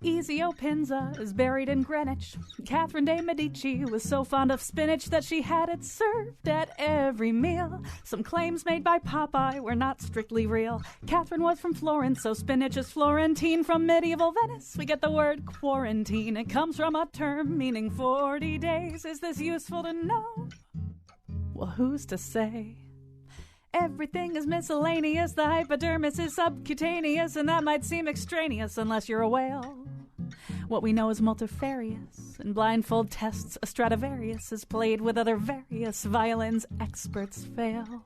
Ezio Pinza is buried in Greenwich. Catherine de' Medici was so fond of spinach that she had it served at every meal. Some claims made by Popeye were not strictly real. Catherine was from Florence, so spinach is Florentine. From medieval Venice, we get the word quarantine. It comes from a term meaning 40 days. Is this useful to know? Well, who's to say? Everything is miscellaneous. The hypodermis is subcutaneous, and that might seem extraneous unless you're a whale. What we know is multifarious. In blindfold tests, a Stradivarius is played with other various violins experts fail.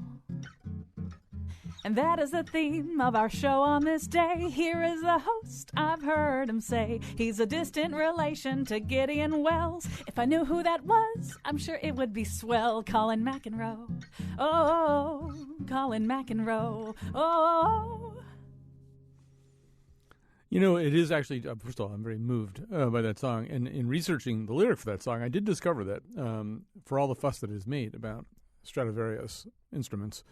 And that is the theme of our show on this day. Here is the host, I've heard him say he's a distant relation to Gideon Wells. If I knew who that was, I'm sure it would be swell. Colin McEnroe. Oh, Colin McEnroe. Oh. You know, it is actually, first of all, I'm very moved by that song. And in researching the lyric for that song, I did discover that for all the fuss that is made about Stradivarius instruments,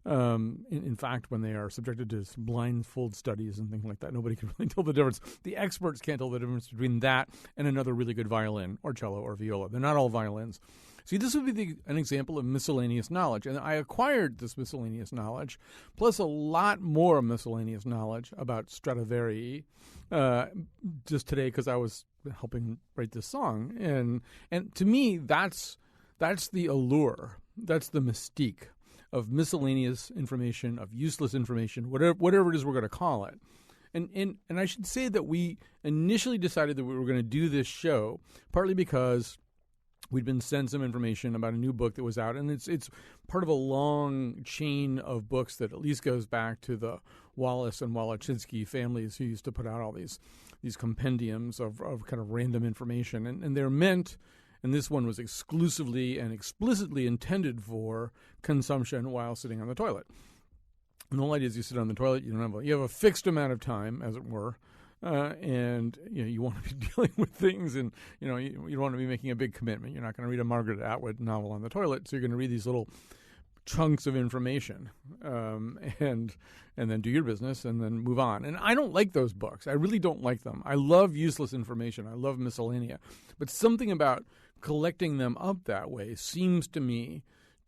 in fact, when they are subjected to blindfold studies and things like that, nobody can really tell the difference. The experts can't tell the difference between that and another really good violin or cello or viola. They're not all violins. See, this would be an example of miscellaneous knowledge. And I acquired this miscellaneous knowledge, plus a lot more miscellaneous knowledge about Stradivari just today because I was helping write this song. And to me, that's the allure. That's the mystique of miscellaneous information, of useless information, whatever it is we're going to call it. And I should say that we initially decided that we were going to do this show partly because we'd been sent some information about a new book that was out, and it's part of a long chain of books that at least goes back to the Wallace and Walachinsky families who used to put out all these compendiums of kind of random information. And they're meant, and this one was exclusively and explicitly intended for consumption while sitting on the toilet. And the whole idea is you sit on the toilet, you have a fixed amount of time, as it were, and you want to be dealing with things, and you don't want to be making a big commitment. You're not going to read a Margaret Atwood novel on the toilet, so you're going to read these little chunks of information, and then do your business and then move on. And I don't like those books. I really don't like them. I love useless information. I love miscellanea, but something about collecting them up that way seems to me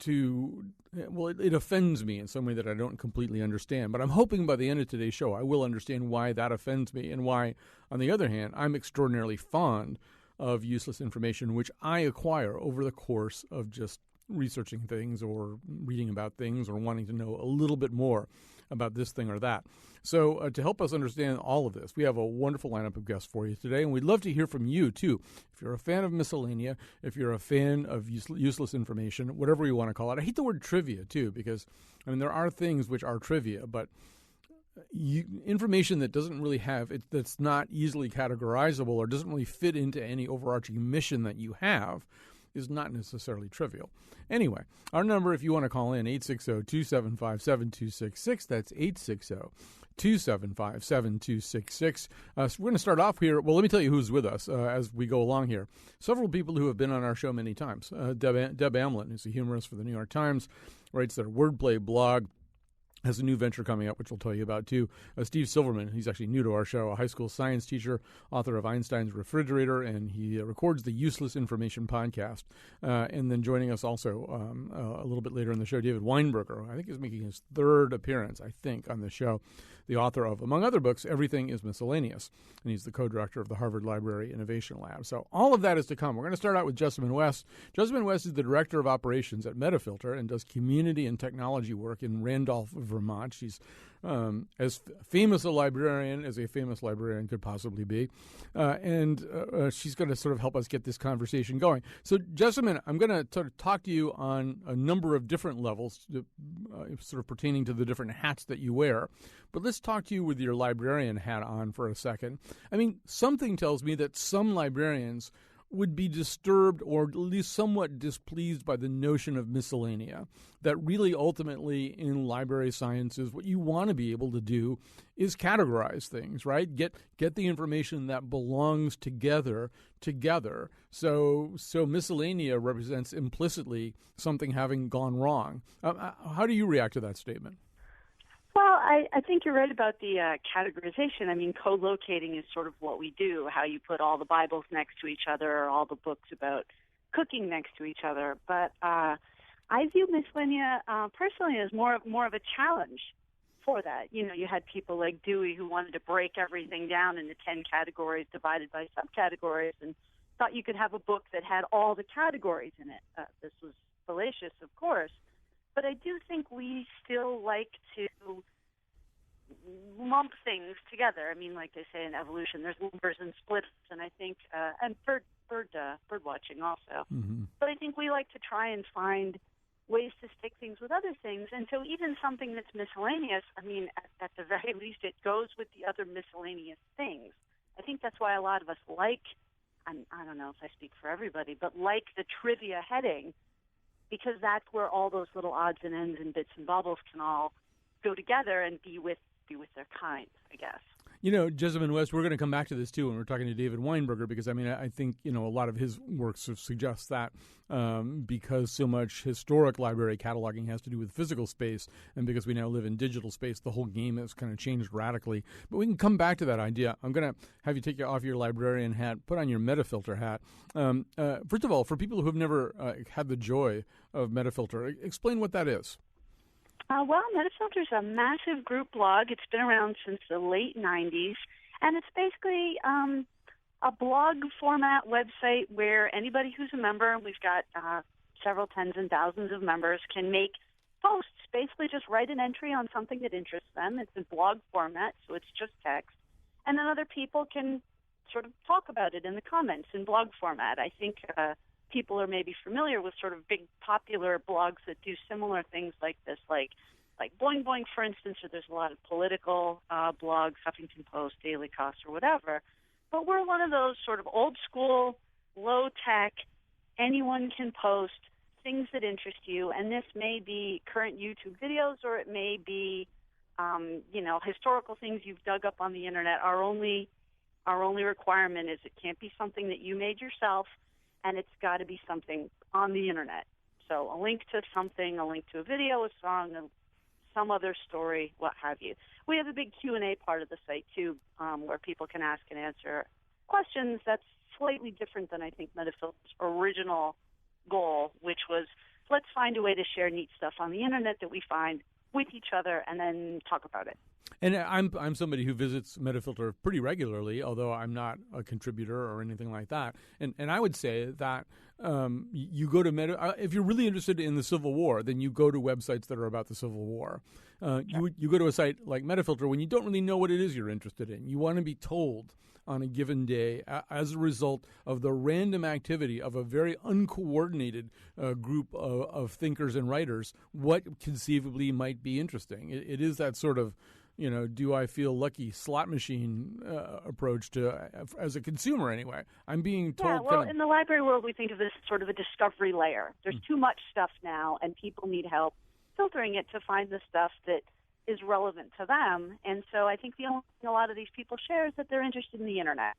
it offends me in some way that I don't completely understand. But I'm hoping by the end of today's show I will understand why that offends me and why, on the other hand, I'm extraordinarily fond of useless information, which I acquire over the course of just researching things or reading about things or wanting to know a little bit more about this thing or that. So to help us understand all of this, we have a wonderful lineup of guests for you today, and we'd love to hear from you, too. If you're a fan of miscellanea, if you're a fan of useless information, whatever you want to call it. I hate the word trivia, too, because, there are things which are trivia, but information that doesn't really that's not easily categorizable or doesn't really fit into any overarching mission that you have is not necessarily trivial. Anyway, our number, if you want to call in, 860-275-7266. That's 860-275-7266. So we're going to start off here. Well, let me tell you who's with us as we go along here. Several people who have been on our show many times. Deb Amlin, who's a humorist for the New York Times, writes their wordplay blog, has a new venture coming up, which we'll tell you about, too. Steve Silverman, he's actually new to our show, a high school science teacher, author of Einstein's Refrigerator, and he records the Useless Information podcast. And then joining us also a little bit later in the show, David Weinberger, I think is making his third appearance, on the show, the author of, among other books, Everything is Miscellaneous. And he's the co-director of the Harvard Library Innovation Lab. So all of that is to come. We're going to start out with Jessamine West. Jessamine West is the director of operations at Metafilter and does community and technology work in Randolph, Vermont. She's as famous a librarian as a famous librarian could possibly be. And she's going to sort of help us get this conversation going. So, Jessamine, I'm going to sort of talk to you on a number of different levels, sort of pertaining to the different hats that you wear. But let's talk to you with your librarian hat on for a second. Something tells me that some librarians would be disturbed or at least somewhat displeased by the notion of miscellanea, that really ultimately in library sciences what you want to be able to do is categorize things, right? Get the information that belongs together. So miscellanea represents implicitly something having gone wrong. How do you react to that statement? Well, I think you're right about the categorization. I mean, co-locating is sort of what we do, how you put all the Bibles next to each other or all the books about cooking next to each other. But I view Miscellanea personally as more of a challenge for that. You know, you had people like Dewey who wanted to break everything down into 10 categories divided by subcategories and thought you could have a book that had all the categories in it. This was fallacious, of course. But I do think we still like to lump things together. I mean, like they say in evolution, there's lumpers and splitters, and I think, and bird watching also. Mm-hmm. But I think we like to try and find ways to stick things with other things. And so even something that's miscellaneous, I mean, at the very least, it goes with the other miscellaneous things. I think that's why a lot of us like, I don't know if I speak for everybody, but like the trivia heading, because that's where all those little odds and ends and bits and baubles can all go together and be with their kind, I guess. You know, Jessamine West, we're going to come back to this, too, when we're talking to David Weinberger, because, I mean, I think, you know, a lot of his work sort of suggests that because so much historic library cataloging has to do with physical space, and because we now live in digital space, the whole game has kind of changed radically. But we can come back to that idea. I'm going to have you take off your librarian hat, put on your Metafilter hat. First of all, for people who have never had the joy of Metafilter, explain what that is. Well, Metafilter is a massive group blog. It's been around since the late 90s, and it's basically a blog format website where anybody who's a member, we've got several tens and thousands of members, can make posts, basically just write an entry on something that interests them. It's in blog format, so it's just text, and then other people can sort of talk about it in the comments in blog format. I think people are maybe familiar with sort of big popular blogs that do similar things like this, like Boing Boing, for instance, or there's a lot of political blogs, Huffington Post, Daily Kos, or whatever. But we're one of those sort of old school, low tech, anyone can post things that interest you, and this may be current YouTube videos, or it may be, historical things you've dug up on the internet. Our only requirement is it can't be something that you made yourself, and it's got to be something on the internet. So a link to something, a link to a video, a song, some other story, what have you. We have a big Q&A part of the site, too, where people can ask and answer questions. That's slightly different than I think Metafilter's original goal, which was let's find a way to share neat stuff on the internet that we find with each other and then talk about it. And I'm somebody who visits Metafilter pretty regularly, although I'm not a contributor or anything like that. And I would say that you go to if you're really interested in the Civil War, then you go to websites that are about the Civil War. You go to a site like Metafilter when you don't really know what it is you're interested in. You want to be told on a given day as a result of the random activity of a very uncoordinated group of thinkers and writers what conceivably might be interesting. It is that sort of, do I feel lucky slot machine approach to as a consumer anyway. I'm being told. Yeah, well, in the library world, we think of this as sort of a discovery layer. There's too much stuff now, and people need help filtering it to find the stuff that is relevant to them. And so I think the only thing a lot of these people share is that they're interested in the internet.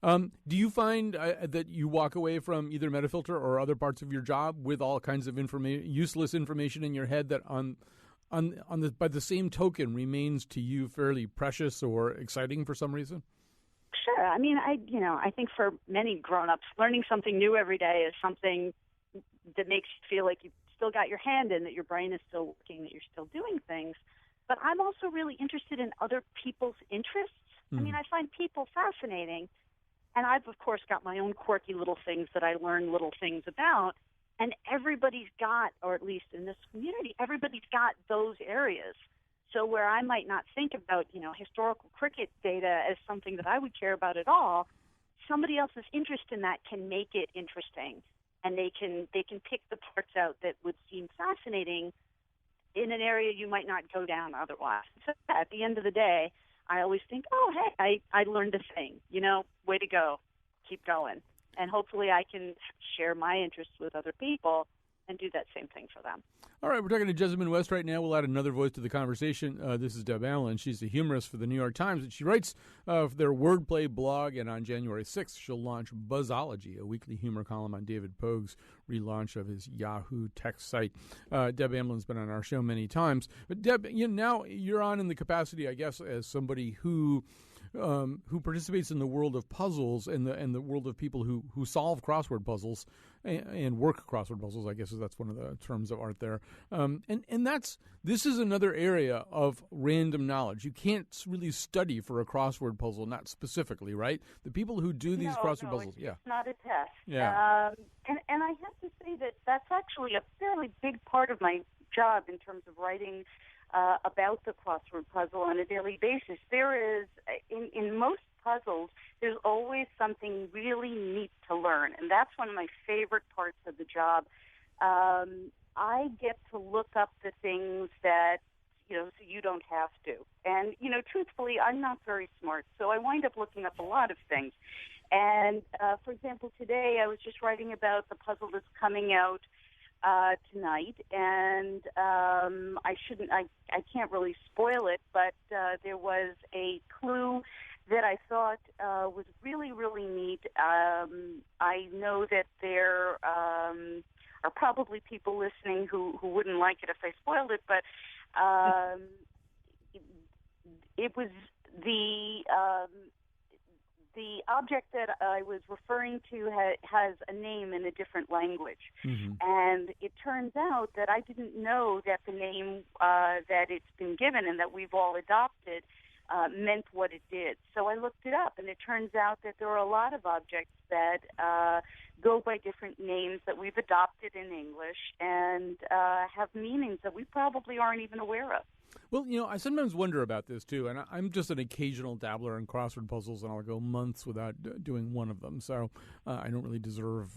Do you find that you walk away from either Metafilter or other parts of your job with all kinds of useless information in your head that by the same token remains to you fairly precious or exciting for some reason? Sure. I mean, I think for many grown-ups, learning something new every day is something that makes you feel like you've still got your hand in, that your brain is still working, that you're still doing things. But I'm also really interested in other people's interests. I mean, I find people fascinating, and I've, of course, got my own quirky little things that I learn little things about. And everybody's got, or at least in this community, everybody's got those areas. So where I might not think about, historical cricket data as something that I would care about at all, somebody else's interest in that can make it interesting. And they can pick the parts out that would seem fascinating in an area you might not go down otherwise. So at the end of the day, I always think, oh, hey, I learned a thing. Way to go. Keep going. And hopefully I can share my interests with other people and do that same thing for them. All right, we're talking to Jessamine West right now. We'll add another voice to the conversation. This is Deb Allen. She's a humorist for the New York Times, and she writes for their wordplay blog, and on January 6th, she'll launch Buzzology, a weekly humor column on David Pogue's relaunch of his Yahoo text site. Deb Amlin's been on our show many times. But Deb, now you're on in the capacity, I guess, as somebody who participates in the world of puzzles and the world of people who solve crossword puzzles and work crossword puzzles. I guess that's one of the terms of art there. This is another area of random knowledge. You can't really study for a crossword puzzle, not specifically, right? The people who do these crossword puzzles, it's not a test. Yeah. And I have to say that that's actually a fairly big part of my job in terms of writing about the crossword puzzle on a daily basis. There is, in most puzzles, there's always something really neat to learn, and that's one of my favorite parts of the job. I get to look up the things that, so you don't have to. And, truthfully, I'm not very smart, so I wind up looking up a lot of things. And, for example, today I was just writing about the puzzle that's coming out tonight, and I can't really spoil it, but there was a clue that I thought was really, really neat. I know that there are probably people listening who wouldn't like it if I spoiled it, but it was the object that I was referring to has a name in a different language. Mm-hmm. And it turns out that I didn't know that the name that it's been given and that we've all adopted meant what it did. So I looked it up, and it turns out that there are a lot of objects that go by different names that we've adopted in English and have meanings that we probably aren't even aware of. Well, I sometimes wonder about this, too, and I'm just an occasional dabbler in crossword puzzles, and I'll go months without doing one of them, so I don't really deserve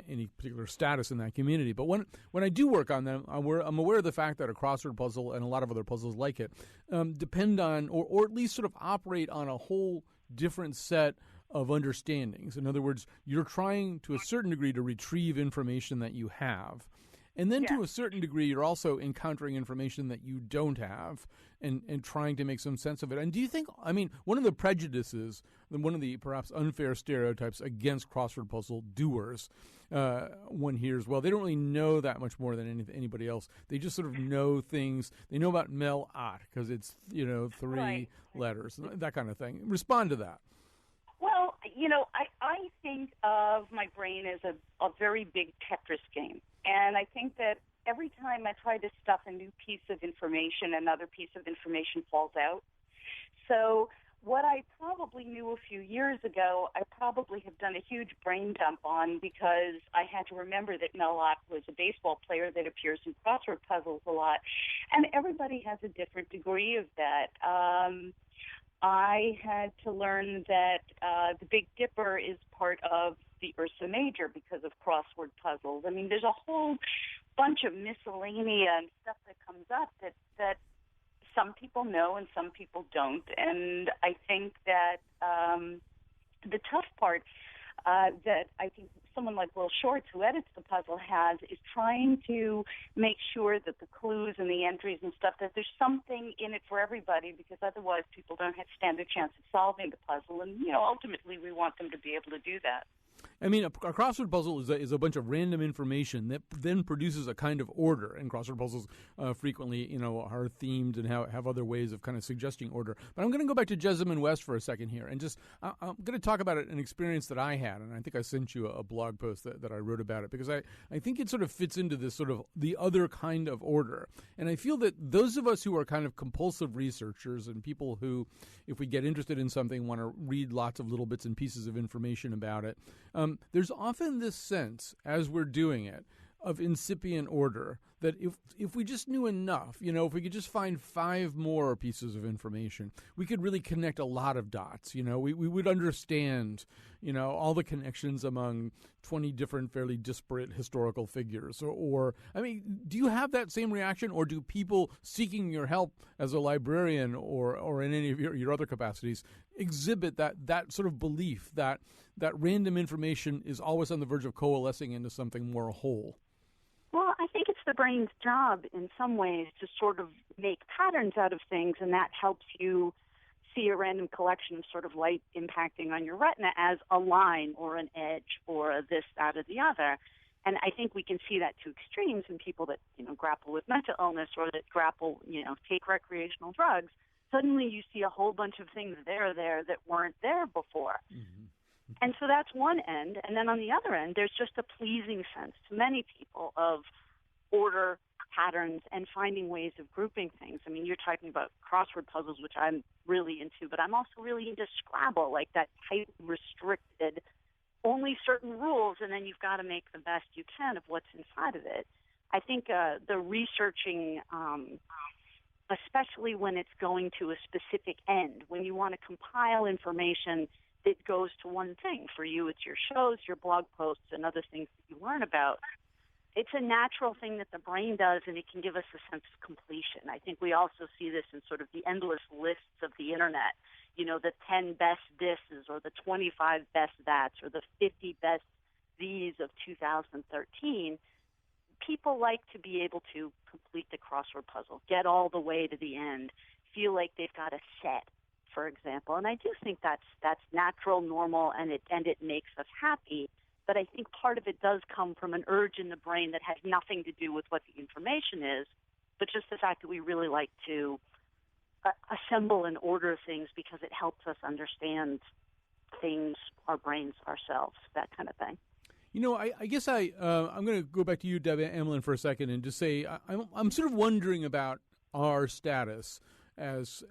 any particular status in that community. But when I do work on them, I'm aware of the fact that a crossword puzzle and a lot of other puzzles like it depend on, or at least sort of operate on a whole different set of understandings. In other words, you're trying to a certain degree to retrieve information that you have. And then to a certain degree, you're also encountering information that you don't have and trying to make some sense of it. And do you think, one of the prejudices, one of the perhaps unfair stereotypes against crossword puzzle doers, one hears, well, they don't really know that much more than anybody else. They just sort of know things. They know about Mel Ott because it's, 3 letters, that kind of thing. Respond to that. Well, I think of my brain as a very big Tetris game. And I think that every time I try to stuff a new piece of information, another piece of information falls out. So what I probably knew a few years ago, I probably have done a huge brain dump on because I had to remember that Mel Ott was a baseball player that appears in crossword puzzles a lot. And everybody has a different degree of that. I had to learn that the Big Dipper is part of the Ursa Major because of crossword puzzles. There's a whole bunch of miscellanea and stuff that comes up that some people know and some people don't. And I think that the tough part that I think someone like Will Shortz, who edits the puzzle, has is trying to make sure that the clues and the entries and stuff, that there's something in it for everybody, because otherwise people don't stand a chance of solving the puzzle. And, ultimately we want them to be able to do that. A crossword puzzle is a bunch of random information that then produces a kind of order. And crossword puzzles frequently, are themed and have other ways of kind of suggesting order. But I'm going to go back to Jessamine West for a second here, and I'm going to talk about an experience that I had, and I think I sent you a blog post that I wrote about it, because I think it sort of fits into this sort of the other kind of order. And I feel that those of us who are kind of compulsive researchers and people who, if we get interested in something, want to read lots of little bits and pieces of information about it, there's often this sense, as we're doing it, of incipient order, that if we just knew enough, if we could just find 5 more pieces of information, we could really connect a lot of dots. We would understand, all the connections among 20 different fairly disparate historical figures. Or do you have that same reaction, or do people seeking your help as a librarian or in any of your other capacities exhibit that sort of belief that random information is always on the verge of coalescing into something more whole? Well, I the brain's job in some ways to sort of make patterns out of things, and that helps you see a random collection of sort of light impacting on your retina as a line or an edge or a this, that, or the other. And I think we can see that to extremes in people that, grapple with mental illness or that take recreational drugs. Suddenly you see a whole bunch of things there that weren't there before. Mm-hmm. And so that's one end. And then on the other end, there's just a pleasing sense to many people of order, patterns, and finding ways of grouping things. I mean, you're talking about crossword puzzles, which I'm really into, but I'm also really into Scrabble, like that tight, restricted, only certain rules, and then you've got to make the best you can of what's inside of it. I think the researching, especially when it's going to a specific end, when you want to compile information that goes to one thing. For you, it's your shows, your blog posts, and other things that you learn about. It's a natural thing that the brain does, and it can give us a sense of completion. I think we also see this in sort of the endless lists of the Internet, the 10 best thises or the 25 best that's or the 50 best these of 2013. People like to be able to complete the crossword puzzle, get all the way to the end, feel like they've got a set, for example. And I do think that's natural, normal, and it makes us happy. But I think part of it does come from an urge in the brain that has nothing to do with what the information is, but just the fact that we really like to assemble and order things because it helps us understand things, our brains, ourselves, that kind of thing. I guess I'm going to go back to you, Deb Amelin, for a second and just say I'm sort of wondering about our status as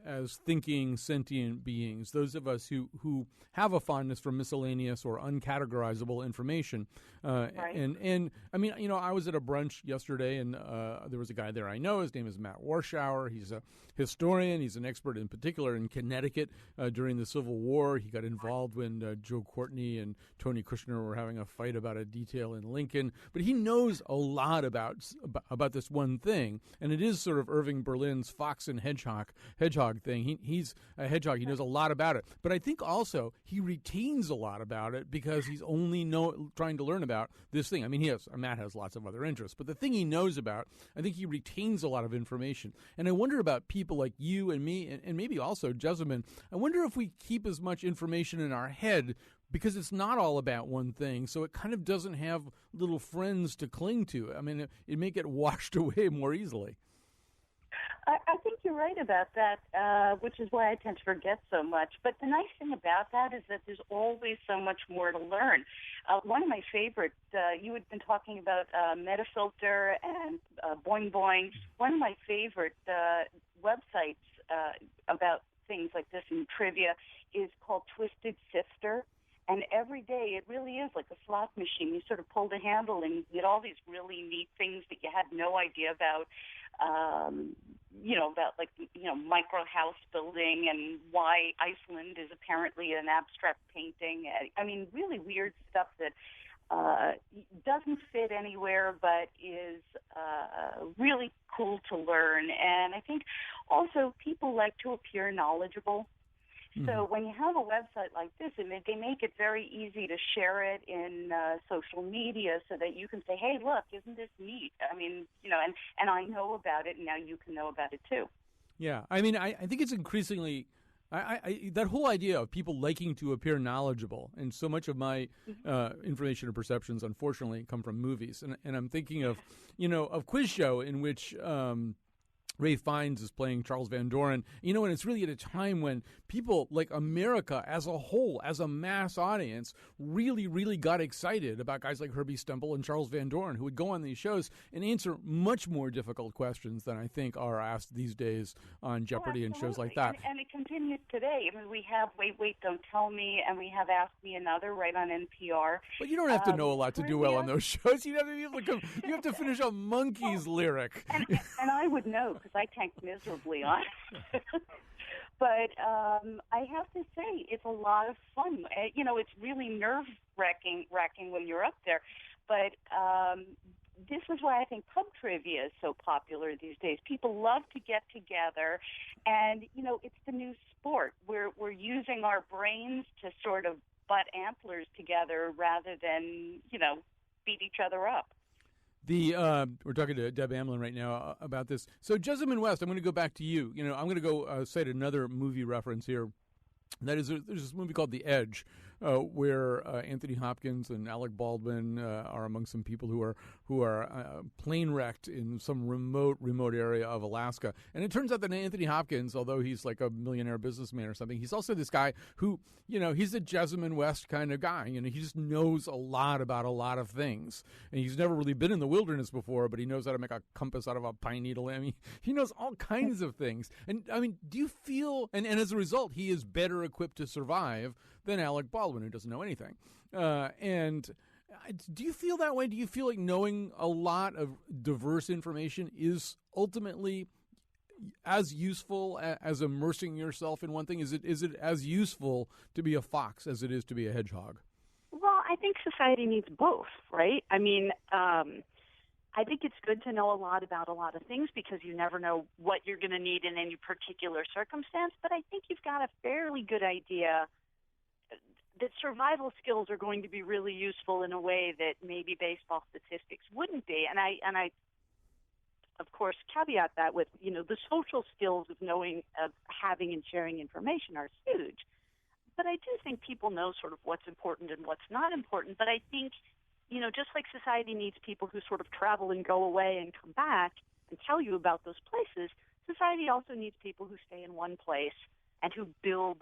thinking sentient beings, those of us who have a fondness for miscellaneous or uncategorizable information. Right. And I mean, I was at a brunch yesterday, and there was a guy there I know. His name is Matt Warschauer. He's a historian. He's an expert in particular in Connecticut during the Civil War. He got involved when Joe Courtney and Tony Kushner were having a fight about a detail in Lincoln. But he knows a lot about this one thing, and it is sort of Irving Berlin's fox and hedgehog thing. He's a hedgehog. He knows a lot about it. But I think also he retains a lot about it because he's only trying to learn about this thing. I mean, Matt has lots of other interests, but the thing he knows about, I think he retains a lot of information. And I wonder about people like you and me, and maybe also Jessamine. I wonder if we keep as much information in our head because it's not all about one thing, so it kind of doesn't have little friends to cling to. I mean, it may get washed away more easily. I think you're right about that, which is why I tend to forget so much. But the nice thing about that is that there's always so much more to learn. One of my favorite, you had been talking about Metafilter and Boing Boing. One of my favorite websites about things like this in trivia is called Twisted Sifter. And every day it really is like a slot machine. You sort of pull the handle and you get all these really neat things that you had no idea about. Micro house building and why Iceland is apparently an abstract painting. I mean, really weird stuff that doesn't fit anywhere but is really cool to learn. And I think also people like to appear knowledgeable. So when you have a website like this, they make it very easy to share it in social media so that you can say, hey, look, isn't this neat? I mean, and I know about it, and now you can know about it too. Yeah, I mean, I think it's increasingly that whole idea of people liking to appear knowledgeable, and so much of my information and perceptions, unfortunately, come from movies. And I'm thinking of, of Quiz Show in which Ray Fiennes is playing Charles Van Doren, and it's really at a time when people like America as a whole, as a mass audience, really, really got excited about guys like Herbie Stemple and Charles Van Doren, who would go on these shows and answer much more difficult questions than I think are asked these days on Jeopardy and shows like that. And it continues today. I mean, we have Wait, Don't Tell Me, and we have Ask Me Another right on NPR. But you don't have to know a lot to do well on those shows. You have to be able to you have to finish a Monkees lyric. And I would know, because I tanked miserably on it. But I have to say, it's a lot of fun. It's really nerve-wracking when you're up there. But this is why I think pub trivia is so popular these days. People love to get together, and, it's the new sport. We're using our brains to sort of butt antlers together rather than, beat each other up. We're talking to Deb Amlin right now about this. So Jessamine West, I'm going to go back to you. I'm going to go cite another movie reference here. That is, there's this movie called The Edge, where Anthony Hopkins and Alec Baldwin are among some people who are plane wrecked in some remote area of Alaska. And it turns out that Anthony Hopkins, although he's like a millionaire businessman or something, he's also this guy who, he's a Jessamine West kind of guy. He just knows a lot about a lot of things. And he's never really been in the wilderness before, but he knows how to make a compass out of a pine needle. I mean, he knows all kinds of things. And I mean, do you feel, and as a result, he is better equipped to survive than Alec Baldwin, who doesn't know anything. And do you feel that way? Do you feel like knowing a lot of diverse information is ultimately as useful as immersing yourself in one thing? Is it as useful to be a fox as it is to be a hedgehog? Well, I think society needs both, right? I mean, I think it's good to know a lot about a lot of things because you never know what you're going to need in any particular circumstance. But I think you've got a fairly good idea that survival skills are going to be really useful in a way that maybe baseball statistics wouldn't be. And I of course, caveat that with, the social skills of knowing, of having and sharing information are huge. But I do think people know sort of what's important and what's not important. But I think, just like society needs people who sort of travel and go away and come back and tell you about those places, society also needs people who stay in one place and who build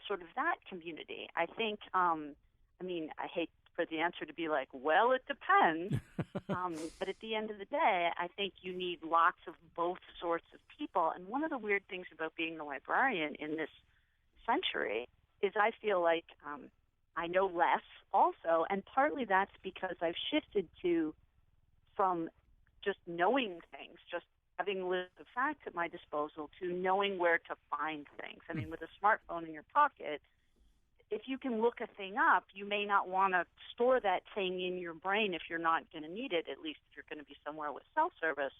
sort of that community. I think, I hate for the answer to be like, well, it depends. But at the end of the day, I think you need lots of both sorts of people. And one of the weird things about being a librarian in this century is I feel like I know less also, and partly that's because I've shifted from just knowing things, just having lists of facts at my disposal, to knowing where to find things. I mean, with a smartphone in your pocket, if you can look a thing up, you may not want to store that thing in your brain if you're not going to need it, at least if you're going to be somewhere with cell service.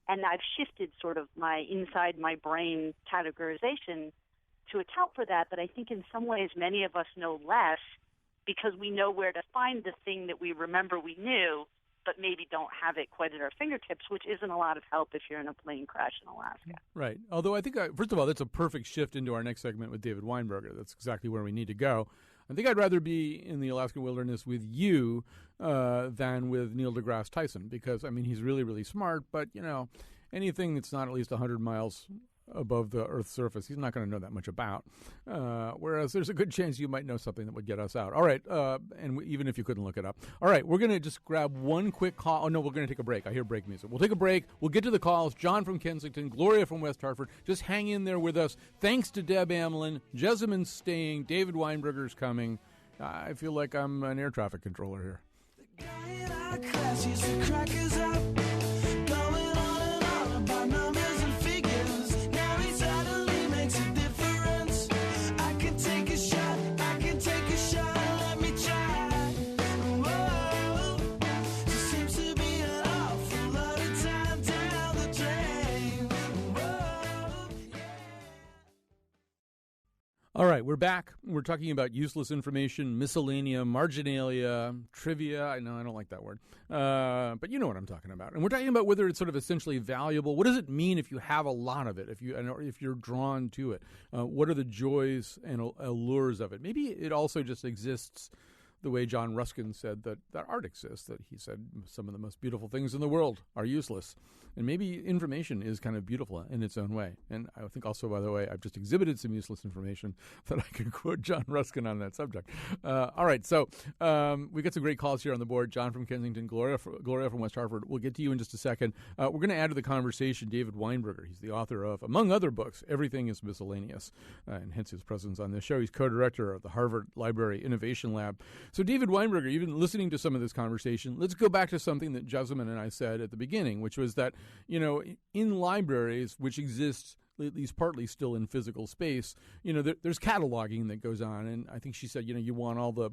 And I've shifted sort of my inside my brain categorization to account for that. But I think in some ways many of us know less because we know where to find the thing that we remember we knew, but maybe don't have it quite at our fingertips, which isn't a lot of help if you're in a plane crash in Alaska. Right. Although I think, first of all, that's a perfect shift into our next segment with David Weinberger. That's exactly where we need to go. I think I'd rather be in the Alaskan wilderness with you than with Neil deGrasse Tyson because, I mean, he's really, really smart, but, anything that's not at least 100 miles above the Earth's surface, he's not going to know that much about. Whereas there's a good chance you might know something that would get us out. All right, even if you couldn't look it up. All right, we're going to just grab one quick call. Oh, no, we're going to take a break. I hear break music. We'll take a break. We'll get to the calls. John from Kensington, Gloria from West Hartford. Just hang in there with us. Thanks to Deb Amlin. Jessamine's staying. David Weinberger's coming. I feel like I'm an air traffic controller here. The guy in our class used to crack us up. All right, we're back. We're talking about useless information, miscellanea, marginalia, trivia. I know I don't like that word, but you know what I'm talking about. And we're talking about whether it's sort of essentially valuable. What does it mean if you have a lot of it, if you're drawn to it? What are the joys and allures of it? Maybe it also just exists the way John Ruskin said that art exists, that he said some of the most beautiful things in the world are useless. And maybe information is kind of beautiful in its own way. And I think also, by the way, I've just exhibited some useless information that I can quote John Ruskin on that subject. All right, so we got some great calls here on the board. John from Kensington, Gloria from West Hartford. We'll get to you in just a second. We're going to add to the conversation David Weinberger. He's the author of, among other books, Everything is Miscellaneous, and hence his presence on this show. He's co-director of the Harvard Library Innovation Lab. So David Weinberger, you've been listening to some of this conversation. Let's go back to something that Jessamine and I said at the beginning, which was that, in libraries, which exist at least partly still in physical space, there's cataloging that goes on. And I think she said, you want all the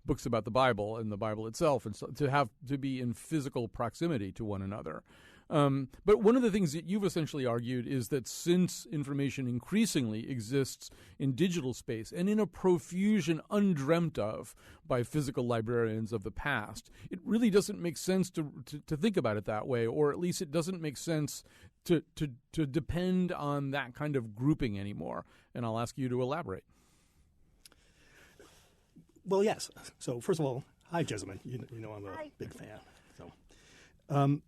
books about the Bible and the Bible itself and so, to be in physical proximity to one another. But one of the things that you've essentially argued is that since information increasingly exists in digital space and in a profusion undreamt of by physical librarians of the past, it really doesn't make sense to think about it that way, or at least it doesn't make sense to depend on that kind of grouping anymore. And I'll ask you to elaborate. Well, yes. So first of all, hi, Jessamine. You know I'm a big fan. So,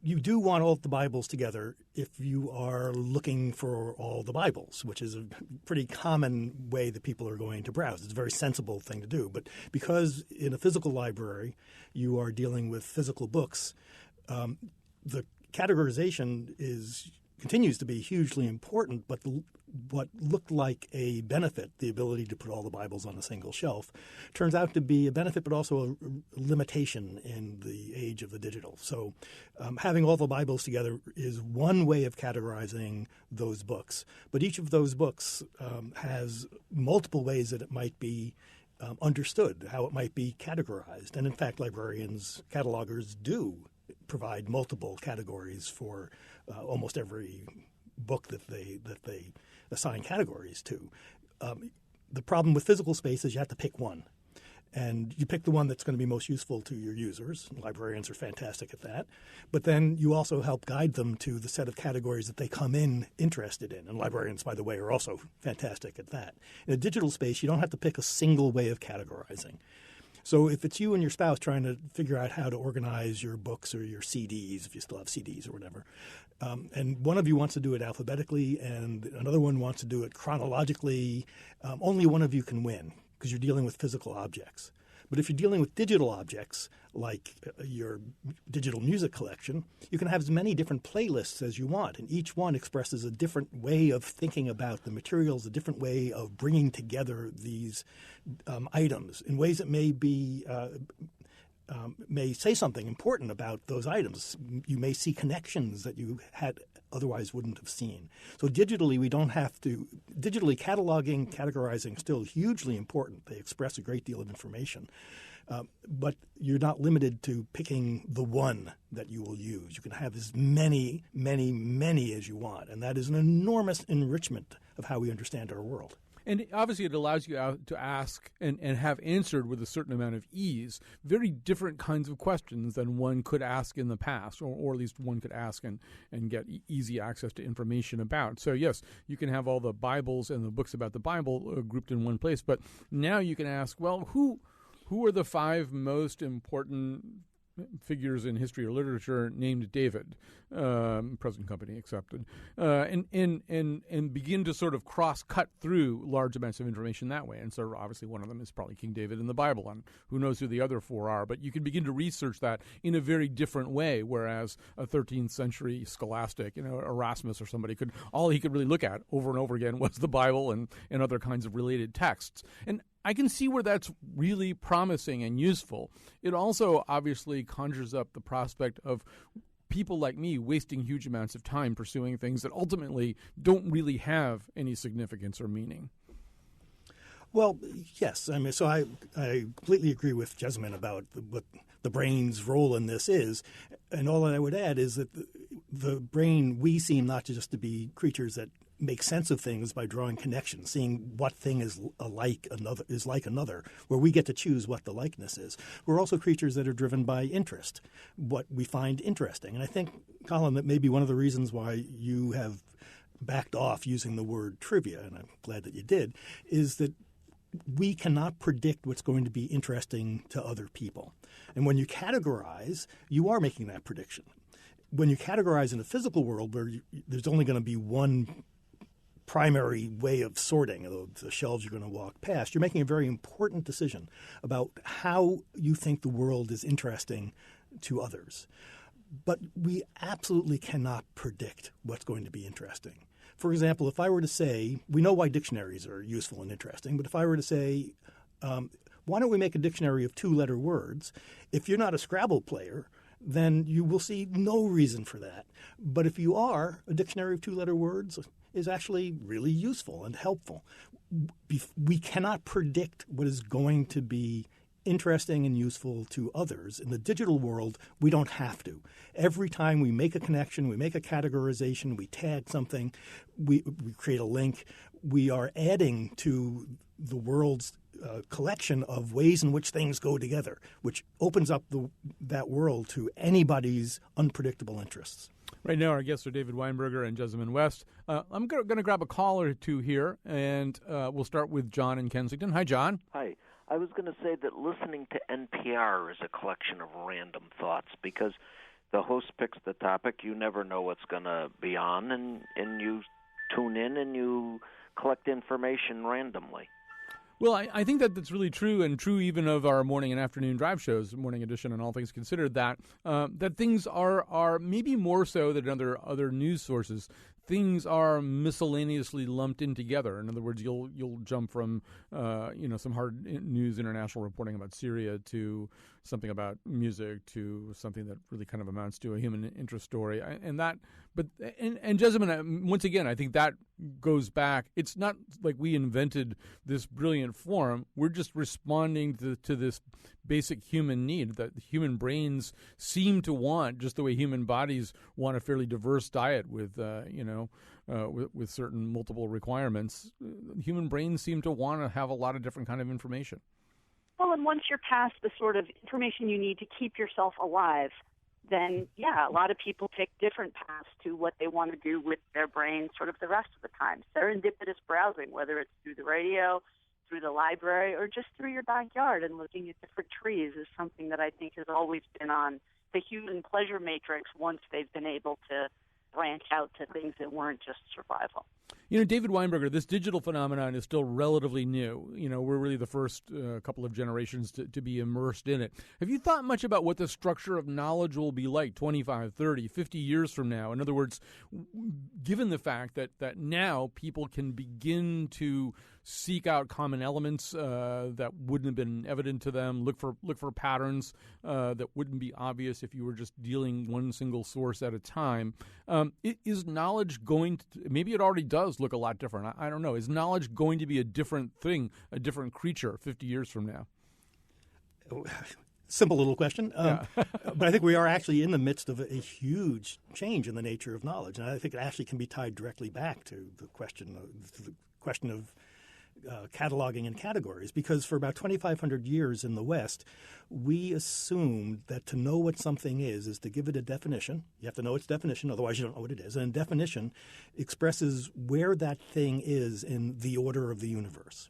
you do want all the Bibles together if you are looking for all the Bibles, which is a pretty common way that people are going to browse. It's a very sensible thing to do. But because in a physical library you are dealing with physical books, the categorization continues to be hugely important, but what looked like a benefit, the ability to put all the Bibles on a single shelf, turns out to be a benefit but also a limitation in the age of the digital. So having all the Bibles together is one way of categorizing those books, but each of those books has multiple ways that it might be understood, how it might be categorized. And in fact, librarians, catalogers do provide multiple categories for almost every book that they assign categories to. The problem with physical space is you have to pick one. And you pick the one that's going to be most useful to your users. Librarians are fantastic at that. But then you also help guide them to the set of categories that they come in interested in. And librarians, by the way, are also fantastic at that. In a digital space, you don't have to pick a single way of categorizing. So if it's you and your spouse trying to figure out how to organize your books or your CDs, if you still have CDs or whatever, and one of you wants to do it alphabetically and another one wants to do it chronologically, only one of you can win because you're dealing with physical objects. But if you're dealing with digital objects, like your digital music collection, you can have as many different playlists as you want, and each one expresses a different way of thinking about the materials, a different way of bringing together these items in ways that may say something important about those items. You may see connections that you had otherwise wouldn't have seen. So digitally, we don't have to – digitally, cataloging, categorizing is still hugely important. They express a great deal of information. But you're not limited to picking the one that you will use. You can have as many, many, many as you want, and that is an enormous enrichment of how we understand our world. And obviously it allows you to ask and have answered with a certain amount of ease very different kinds of questions than one could ask in the past, or at least one could ask and get easy access to information about. So yes, you can have all the Bibles and the books about the Bible grouped in one place, but now you can ask, well, who are the 5 most important figures in history or literature named David, present company accepted, and begin to sort of cross-cut through large amounts of information that way. And so obviously one of them is probably King David in the Bible, and who knows who the other 4 are. But you can begin to research that in a very different way, whereas a 13th century scholastic, Erasmus or somebody, all he could really look at over and over again was the Bible and other kinds of related texts. And I can see where that's really promising and useful. It also obviously conjures up the prospect of people like me wasting huge amounts of time pursuing things that ultimately don't really have any significance or meaning. Well, yes. I mean, so I completely agree with Jessamine about what the brain's role in this is. And all that I would add is that the brain, we seem not just to be creatures that make sense of things by drawing connections, seeing what thing is like another, where we get to choose what the likeness is. We're also creatures that are driven by interest, what we find interesting. And I think, Colin, that may be one of the reasons why you have backed off using the word trivia, and I'm glad that you did, is that we cannot predict what's going to be interesting to other people. And when you categorize, you are making that prediction. When you categorize in a physical world where there's only going to be one primary way of sorting the shelves you're going to walk past, you're making a very important decision about how you think the world is interesting to others. But we absolutely cannot predict what's going to be interesting. For example, if I were to say, we know why dictionaries are useful and interesting, but if I were to say, why don't we make a dictionary of 2-letter words? If you're not a Scrabble player, then you will see no reason for that. But if you are, a dictionary of 2-letter words is actually really useful and helpful. We cannot predict what is going to be interesting and useful to others. In the digital world, we don't have to. Every time we make a connection, we make a categorization, we tag something, we create a link, we are adding to the world's collection of ways in which things go together, which opens up that world to anybody's unpredictable interests. Right now, our guests are David Weinberger and Jessamine West. I'm going to grab a call or two here, and we'll start with John in Kensington. Hi, John. Hi. I was going to say that listening to NPR is a collection of random thoughts because the host picks the topic. You never know what's going to be on, and you tune in and you collect information randomly. Well, I think that that's really true, and true even of our morning and afternoon drive shows, Morning Edition and All Things Considered, that things are maybe more so than other news sources. Things are miscellaneously lumped in together. In other words, you'll jump from some hard news international reporting about Syria to something about music to something that really kind of amounts to a human interest story. And Jessamine, once again, I think that goes back. It's not like we invented this brilliant form. We're just responding to this basic human need that human brains seem to want, just the way human bodies want a fairly diverse diet with certain multiple requirements. Human brains seem to want to have a lot of different kind of information. Well, and once you're past the sort of information you need to keep yourself alive, then, yeah, a lot of people take different paths to what they want to do with their brain sort of the rest of the time. Serendipitous browsing, whether it's through the radio, through the library, or just through your backyard and looking at different trees is something that I think has always been on the human pleasure matrix once they've been able to branch out to things that weren't just survival. David Weinberger, this digital phenomenon is still relatively new. We're really the first couple of generations to be immersed in it. Have you thought much about what the structure of knowledge will be like 25, 30, 50 years from now? In other words, given the fact that now people can begin to seek out common elements that wouldn't have been evident to them, look for patterns that wouldn't be obvious if you were just dealing one single source at a time. Is knowledge going to, maybe it already does look a lot different. I don't know. Is knowledge going to be a different thing, a different creature 50 years from now? Simple little question. But I think we are actually in the midst of a huge change in the nature of knowledge. And I think it actually can be tied directly back to the question of cataloging and categories, because for about 2,500 years in the West, we assumed that to know what something is to give it a definition. You have to know its definition, otherwise you don't know what it is. And a definition expresses where that thing is in the order of the universe.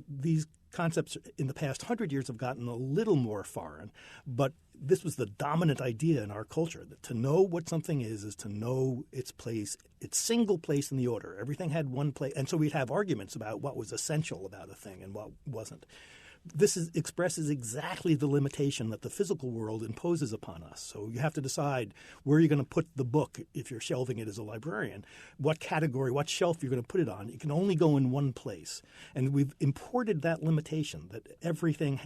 These concepts in the past 100 years have gotten a little more foreign, but this was the dominant idea in our culture, that to know what something is to know its place, its single place in the order. Everything had one place, and so we'd have arguments about what was essential about a thing and what wasn't. This expresses exactly the limitation that the physical world imposes upon us. So you have to decide where you're going to put the book if you're shelving it as a librarian, what category, what shelf you're going to put it on. It can only go in one place. And we've imported that limitation that everything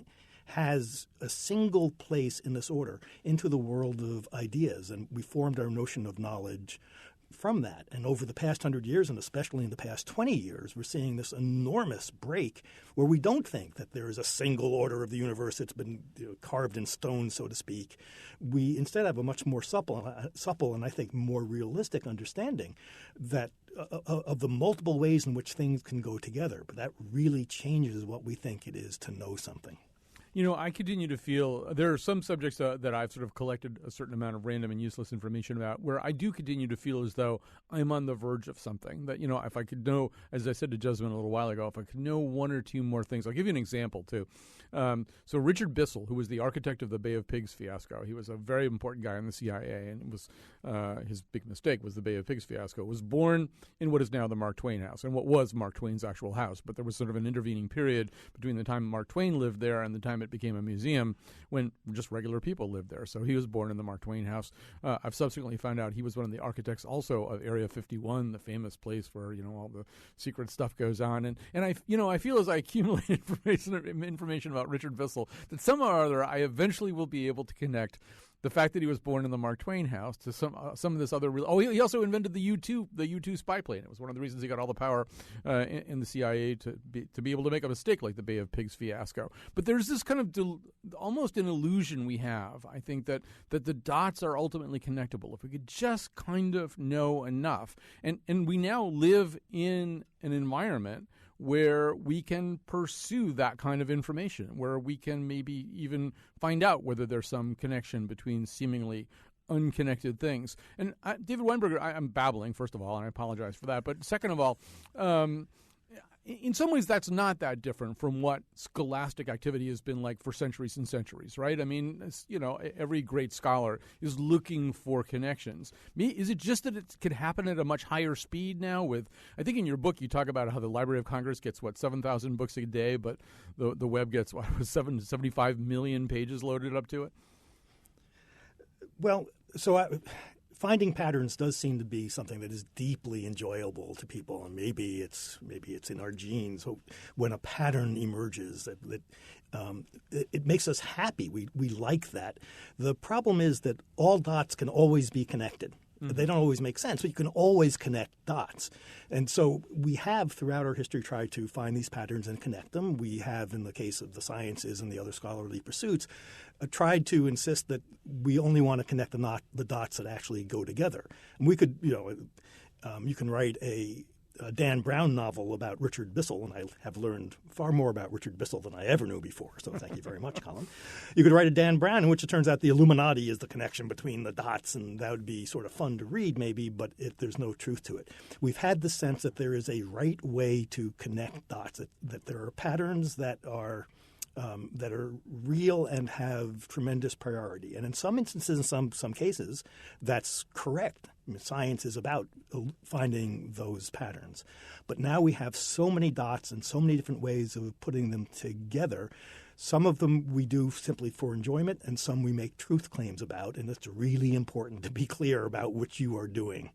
has a single place in this order into the world of ideas. And we formed our notion of knowledge from that. And over the past 100 years, and especially in the past 20 years, we're seeing this enormous break where we don't think that there is a single order of the universe that's been carved in stone, so to speak. We instead have a much more supple and I think more realistic understanding that of the multiple ways in which things can go together. But that really changes what we think it is to know something. I continue to feel there are some subjects that I've sort of collected a certain amount of random and useless information about where I do continue to feel as though I'm on the verge of something. That, if I could know, as I said to Jessamine a little while ago, if I could know one or two more things. I'll give you an example, too. So Richard Bissell, who was the architect of the Bay of Pigs fiasco, he was a very important guy in the CIA, and it was his big mistake was the Bay of Pigs fiasco, was born in what is now the Mark Twain house, and what was Mark Twain's actual house. But there was sort of an intervening period between the time Mark Twain lived there and the time it became a museum when just regular people lived there. So he was born in the Mark Twain house. I've subsequently found out he was one of the architects also of Area 51, the famous place where, all the secret stuff goes on. And I feel as I accumulate information about Richard Bissell that somehow or other I eventually will be able to connect the fact that he was born in the Mark Twain house to some of this other. He also invented the U-2 spy plane. It was one of the reasons he got all the power in the CIA to be able to make a mistake like the Bay of Pigs fiasco. But there's this kind of almost an illusion we have. I think that the dots are ultimately connectable if we could just kind of know enough. And we now live in an environment where we can pursue that kind of information, where we can maybe even find out whether there's some connection between seemingly unconnected things. And David Weinberger, I'm babbling, first of all, and I apologize for that. But second of all, in some ways, that's not that different from what scholastic activity has been like for centuries and centuries, right? I mean, every great scholar is looking for connections. Is it just that it could happen at a much higher speed now? I think in your book you talk about how the Library of Congress gets 7,000 books a day, but the web gets 75 million pages loaded up to it. Well, finding patterns does seem to be something that is deeply enjoyable to people, and maybe it's in our genes. So when a pattern emerges, it makes us happy. We like that. The problem is that all dots can always be connected. Mm-hmm. They don't always make sense, but you can always connect dots. And so we have, throughout our history, tried to find these patterns and connect them. We have, in the case of the sciences and the other scholarly pursuits, tried to insist that we only want to connect the dots that actually go together. And we could, you can write a Dan Brown novel about Richard Bissell, and I have learned far more about Richard Bissell than I ever knew before, so thank you very much, Colin. You could write a Dan Brown in which it turns out the Illuminati is the connection between the dots, and that would be sort of fun to read maybe, but there's no truth to it. We've had the sense that there is a right way to connect dots, that there are patterns that are real and have tremendous priority. And in some instances, in some cases, that's correct. I mean, science is about finding those patterns. But now we have so many dots and so many different ways of putting them together. Some of them we do simply for enjoyment, and some we make truth claims about. And it's really important to be clear about what you are doing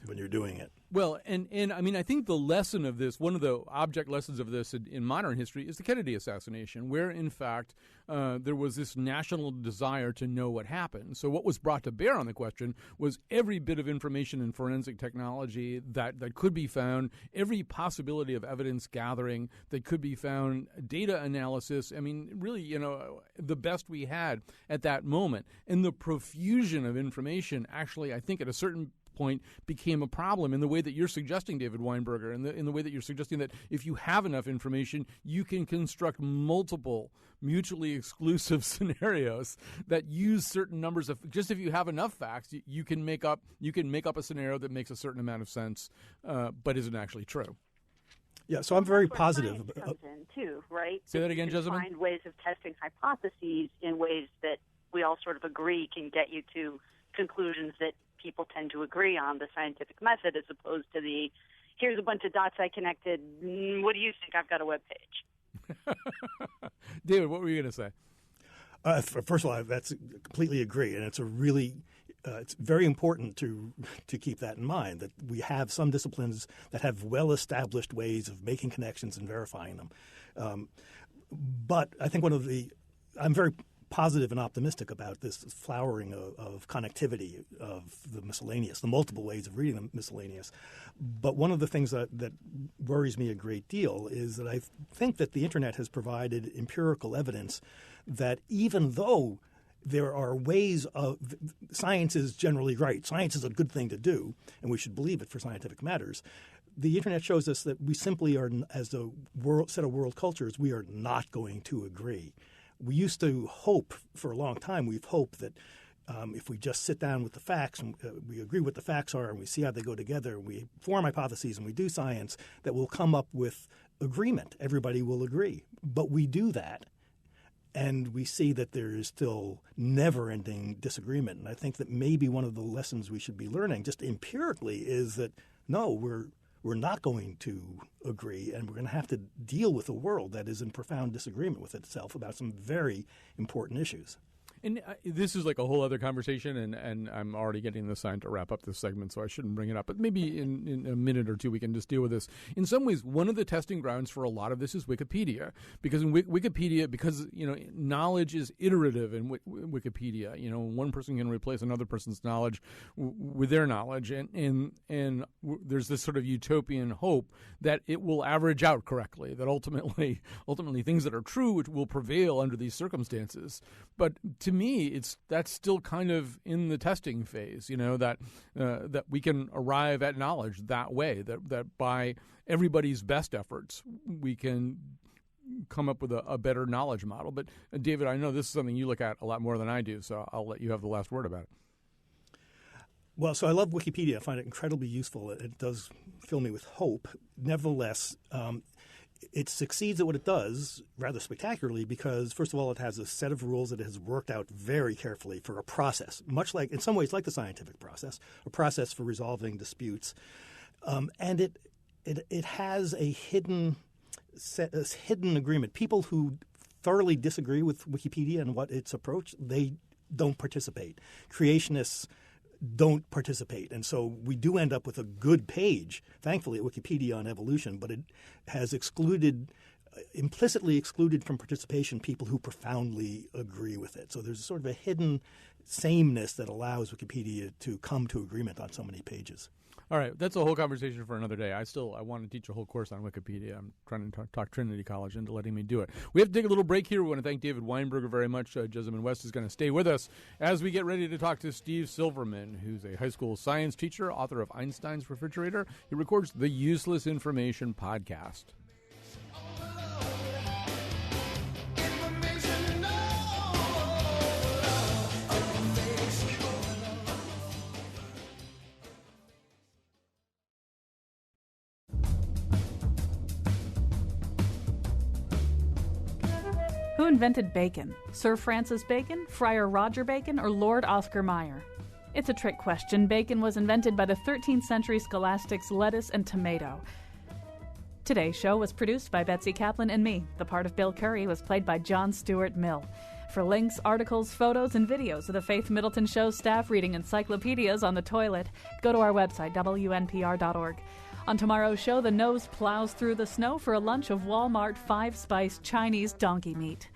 when you're doing it. Well, and I mean, I think the lesson of this, one of the object lessons of this in modern history is the Kennedy assassination, where, in fact, there was this national desire to know what happened. So what was brought to bear on the question was every bit of information in forensic technology that could be found, every possibility of evidence gathering that could be found, data analysis. I mean, really, the best we had at that moment. And the profusion of information actually, I think, at a certain point became a problem in the way that you're suggesting, David Weinberger, in the way that you're suggesting that if you have enough information, you can construct multiple mutually exclusive scenarios that use certain numbers of. Just if you have enough facts, you can make up a scenario that makes a certain amount of sense, but isn't actually true. Yeah, so I'm very positive. Comes in too, right? Say that again, Jessamine. Find ways of testing hypotheses in ways that we all sort of agree can get you to conclusions that people tend to agree on, the scientific method, as opposed to the, here's a bunch of dots I connected, what do you think? I've got a web page. David, what were you going to say? First of all, that's completely agree, and it's it's very important to keep that in mind, that we have some disciplines that have well-established ways of making connections and verifying them. But I think I'm very positive and optimistic about this flowering of connectivity of the miscellaneous, the multiple ways of reading the miscellaneous. But one of the things that worries me a great deal is that I think that the Internet has provided empirical evidence that even though there are ways of – science is generally right. Science is a good thing to do, and we should believe it for scientific matters. The Internet shows us that we simply are, as a set of world cultures, we are not going to agree. We used to hope for a long time, we've hoped that if we just sit down with the facts and we agree what the facts are and we see how they go together, and we form hypotheses and we do science, that we'll come up with agreement. Everybody will agree. But we do that, and we see that there is still never-ending disagreement. And I think that maybe one of the lessons we should be learning just empirically is that, no, we're not going to agree, and we're going to have to deal with a world that is in profound disagreement with itself about some very important issues. And this is like a whole other conversation, and I'm already getting the sign to wrap up this segment, so I shouldn't bring it up. But maybe in a minute or two we can just deal with this. In some ways, one of the testing grounds for a lot of this is Wikipedia, because in Wikipedia, because knowledge is iterative in Wikipedia. One person can replace another person's knowledge with their knowledge, and there's this sort of utopian hope that it will average out correctly, that ultimately things that are true which will prevail under these circumstances. But to me, that's still kind of in the testing phase, that we can arrive at knowledge that way, that by everybody's best efforts, we can come up with a better knowledge model. But David, I know this is something you look at a lot more than I do, so I'll let you have the last word about it. Well, so I love Wikipedia. I find it incredibly useful. It does fill me with hope. Nevertheless, it succeeds at what it does rather spectacularly because, first of all, it has a set of rules that it has worked out very carefully for a process, much like, in some ways, like the scientific process, a process for resolving disputes. And it has a hidden agreement. People who thoroughly disagree with Wikipedia and what its approach, they don't participate. Creationists don't participate. And so we do end up with a good page, thankfully, at Wikipedia on evolution, but it has implicitly excluded from participation people who profoundly agree with it. So there's sort of a hidden sameness that allows Wikipedia to come to agreement on so many pages. All right, that's a whole conversation for another day. I want to teach a whole course on Wikipedia. I'm trying to talk Trinity College into letting me do it. We have to take a little break here. We want to thank David Weinberger very much. Jessamine West is going to stay with us as we get ready to talk to Steve Silverman, who's a high school science teacher, author of Einstein's Refrigerator. He records the Useless Information podcast. Who invented bacon? Sir Francis Bacon, Friar Roger Bacon, or Lord Oscar Mayer? It's a trick question. Bacon was invented by the 13th century scholastics lettuce and tomato. Today's show was produced by Betsy Kaplan and me. The part of Bill Curry was played by John Stuart Mill. For links, articles, photos, and videos of the Faith Middleton Show staff reading encyclopedias on the toilet, go to our website, wnpr.org. On tomorrow's show, the nose plows through the snow for a lunch of Walmart 5-spice Chinese donkey meat.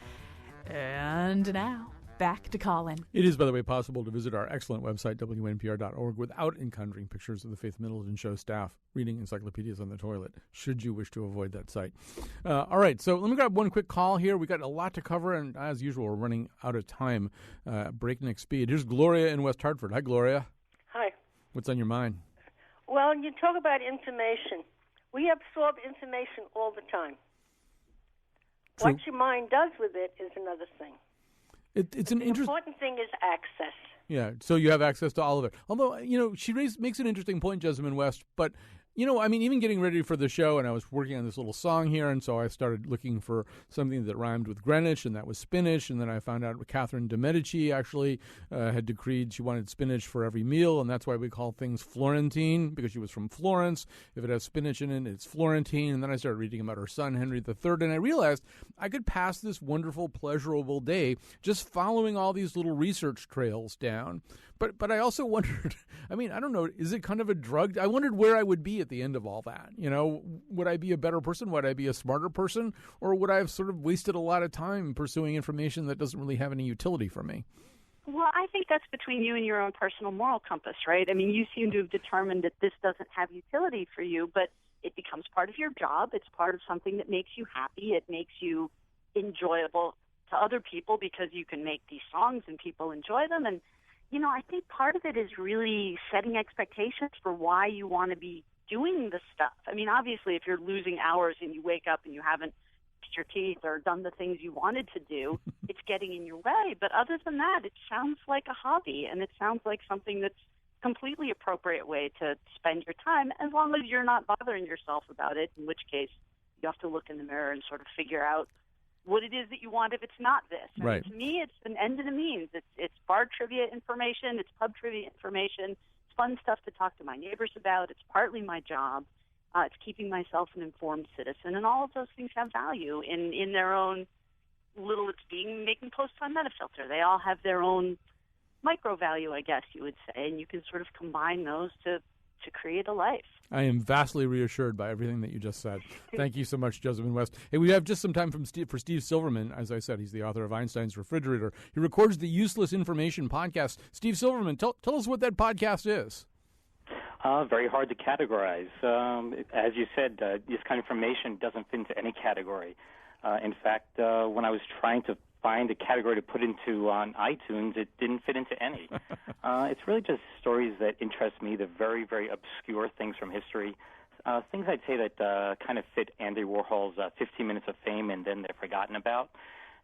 And now, back to Colin. It is, by the way, possible to visit our excellent website, wnpr.org, without encountering pictures of the Faith Middleton Show staff reading encyclopedias on the toilet, should you wish to avoid that site. All right, so let me grab one quick call here. We got a lot to cover, and as usual, we're running out of time, breakneck speed. Here's Gloria in West Hartford. Hi, Gloria. Hi. What's on your mind? Well, you talk about information. We absorb information all the time. True. What your mind does with it is another thing. It's the important thing is access. Yeah, so you have access to all of it. Although, she makes an interesting point, Jessamine West, but even getting ready for the show, and I was working on this little song here, and so I started looking for something that rhymed with Greenwich, and that was spinach, and then I found out Catherine de' Medici actually had decreed she wanted spinach for every meal, and that's why we call things Florentine, because she was from Florence. If it has spinach in it, it's Florentine, and then I started reading about her son, Henry III, and I realized I could pass this wonderful, pleasurable day just following all these little research trails down. But I also wondered, I don't know, is it kind of a drug? I wondered where I would be at the end of all that. Would I be a better person? Would I be a smarter person? Or would I have sort of wasted a lot of time pursuing information that doesn't really have any utility for me? Well, I think that's between you and your own personal moral compass, right? You seem to have determined that this doesn't have utility for you, but it becomes part of your job. It's part of something that makes you happy. It makes you enjoyable to other people because you can make these songs and people enjoy them. And I think part of it is really setting expectations for why you want to be doing the stuff. Obviously, if you're losing hours and you wake up and you haven't brushed your teeth or done the things you wanted to do, it's getting in your way. But other than that, it sounds like a hobby, and it sounds like something that's completely appropriate way to spend your time, as long as you're not bothering yourself about it, in which case you have to look in the mirror and sort of figure out what it is that you want if it's not this. Right. To me, it's an end to the means. It's bar trivia information. It's pub trivia information. It's fun stuff to talk to my neighbors about. It's partly my job. It's keeping myself an informed citizen. And all of those things have value in their own little it's being making posts on Metafilter. They all have their own micro value, I guess you would say, and you can sort of combine those to create a life. I am vastly reassured by everything that you just said. Thank you so much, Josephine West. Hey, we have just some time for Steve Silverman. As I said, he's the author of Einstein's Refrigerator. He records the Useless Information podcast. Steve Silverman, tell us what that podcast is. Very hard to categorize. As you said, this kind of information doesn't fit into any category. In fact, when I was trying to find a category to put into on iTunes, it didn't fit into any. It's really just stories that interest me, the very, very obscure things from history, things I'd say that kind of fit Andy Warhol's 15 Minutes of Fame and then they're forgotten about.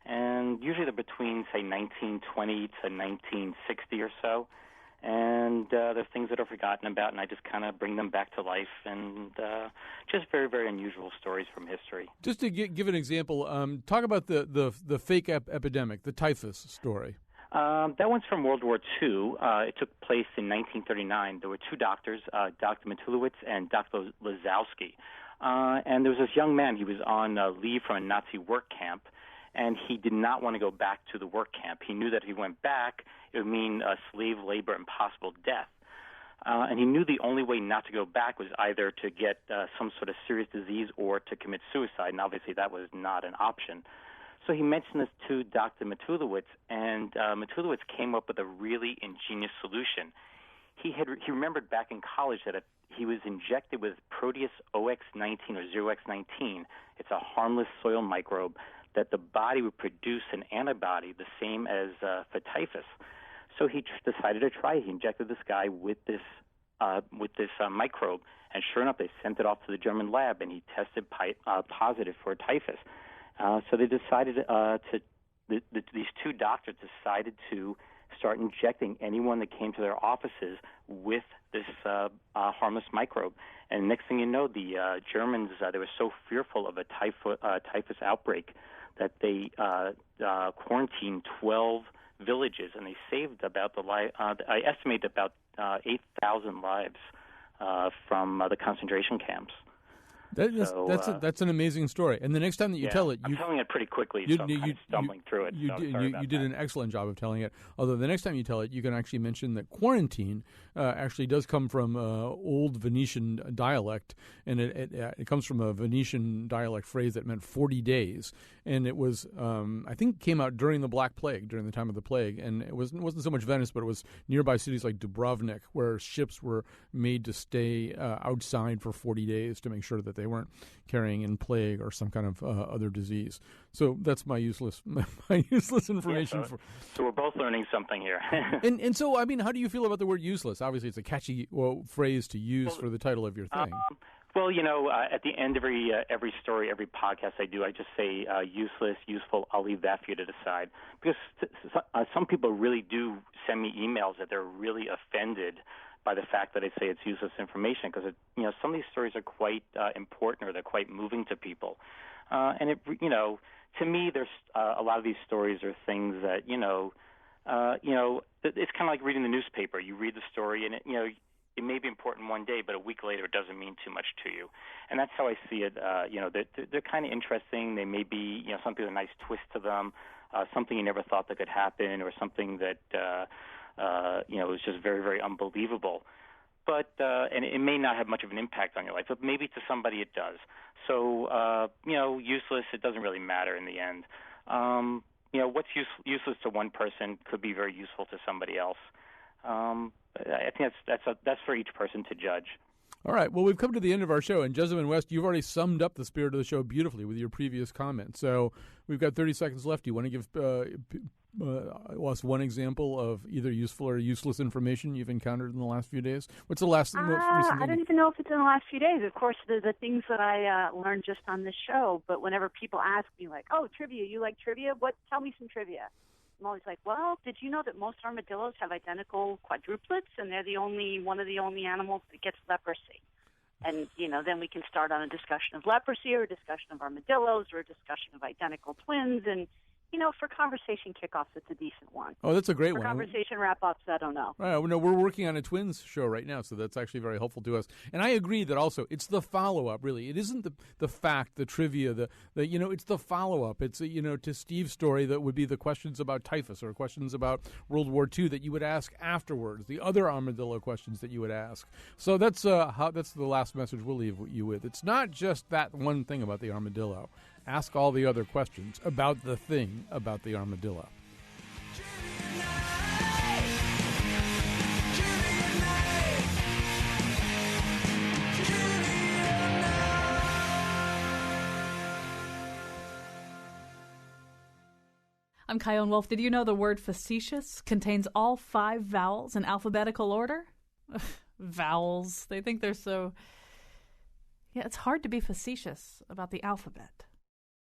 And usually they're between, say, 1920 to 1960 or so. And they're things that are forgotten about, and I just kind of bring them back to life, and just very, very unusual stories from history. Just to give an example, talk about the fake epidemic, the typhus story. That one's from World War II. It took place in 1939. There were two doctors, Dr. Matulowicz and Dr. Lazowski. And there was this young man. He was on leave from a Nazi work camp, and he did not want to go back to the work camp. He knew that if he went back, it would mean slave labor and possible death. And he knew the only way not to go back was either to get some sort of serious disease or to commit suicide, and obviously that was not an option. So he mentioned this to Dr. Matulowicz, and Matulowicz came up with a really ingenious solution. He remembered back in college that he was injected with Proteus OX19 or 0x19. It's a harmless soil microbe that the body would produce an antibody the same as for typhus. So he decided to try. He injected this guy with this microbe, and sure enough, they sent it off to the German lab, and he tested positive for typhus. So they decided these two doctors decided to start injecting anyone that came to their offices with this harmless microbe. And next thing you know, the Germans, they were so fearful of a typhus outbreak that they quarantined 12 villages, and they saved about I estimate about 8,000 lives from the concentration camps. That's an amazing story. And the next time that you tell it, I'm telling it pretty quickly, so I'm kind of stumbling through it. You did an excellent job of telling it. Although the next time you tell it, you can actually mention that quarantine actually does come from old Venetian dialect, and it comes from a Venetian dialect phrase that meant 40 days. And it was, I think, came out during the Black Plague, during the time of the plague. And it wasn't so much Venice, but it was nearby cities like Dubrovnik, where ships were made to stay outside for 40 days to make sure that they weren't carrying in plague or some kind of other disease. So that's my useless information. Yeah, so we're both learning something here. and so, I mean, how do you feel about the word useless? Obviously, it's a catchy phrase to use for the title of your thing. Well, at the end of every story, every podcast I do, I just say useless, useful. I'll leave that for you to decide. Because some people really do send me emails that they're really offended by the fact that I say it's useless information, because some of these stories are quite important, or they're quite moving to people. And to me, there's a lot of these stories are things that it's kind of like reading the newspaper. You read the story, and it may be important one day, but a week later it doesn't mean too much to you. And that's how I see it. They're kind of interesting. They may be, something with a nice twist to them, something you never thought that could happen, or something that was just very, very unbelievable. But and it may not have much of an impact on your life, but maybe to somebody it does. So useless. It doesn't really matter in the end. What's useless to one person could be very useful to somebody else. I think that's for each person to judge. All right. Well, we've come to the end of our show, and Josephine West, you've already summed up the spirit of the show beautifully with your previous comment. So we've got 30 seconds left. Do you want to give us one example of either useful or useless information you've encountered in the last few days? What's the last thing? I don't even know if it's in the last few days. Of course, the things that I learned just on this show. But whenever people ask me, like, "Oh, trivia, you like trivia? Tell me some trivia." I'm always like, well, did you know that most armadillos have identical quadruplets, and they're one of the only animals that gets leprosy? And, then we can start on a discussion of leprosy, or a discussion of armadillos, or a discussion of identical twins, and, for conversation kickoffs, it's a decent one. Oh, that's a great For one. conversation wrap-ups, I don't know. No, we're working on a twins show right now, so that's actually very helpful to us. And I agree that also it's the follow-up, really. It isn't the fact, the trivia, the it's the follow-up. It's, to Steve's story, that would be the questions about typhus or questions about World War II that you would ask afterwards, the other armadillo questions that you would ask. So that's the last message we'll leave you with. It's not just that one thing about the armadillo. Ask all the other questions about the thing about the armadillo. I'm Kyone Wolf. Did you know the word facetious contains all 5 vowels in alphabetical order? Vowels. They think they're so... Yeah, it's hard to be facetious about the alphabet.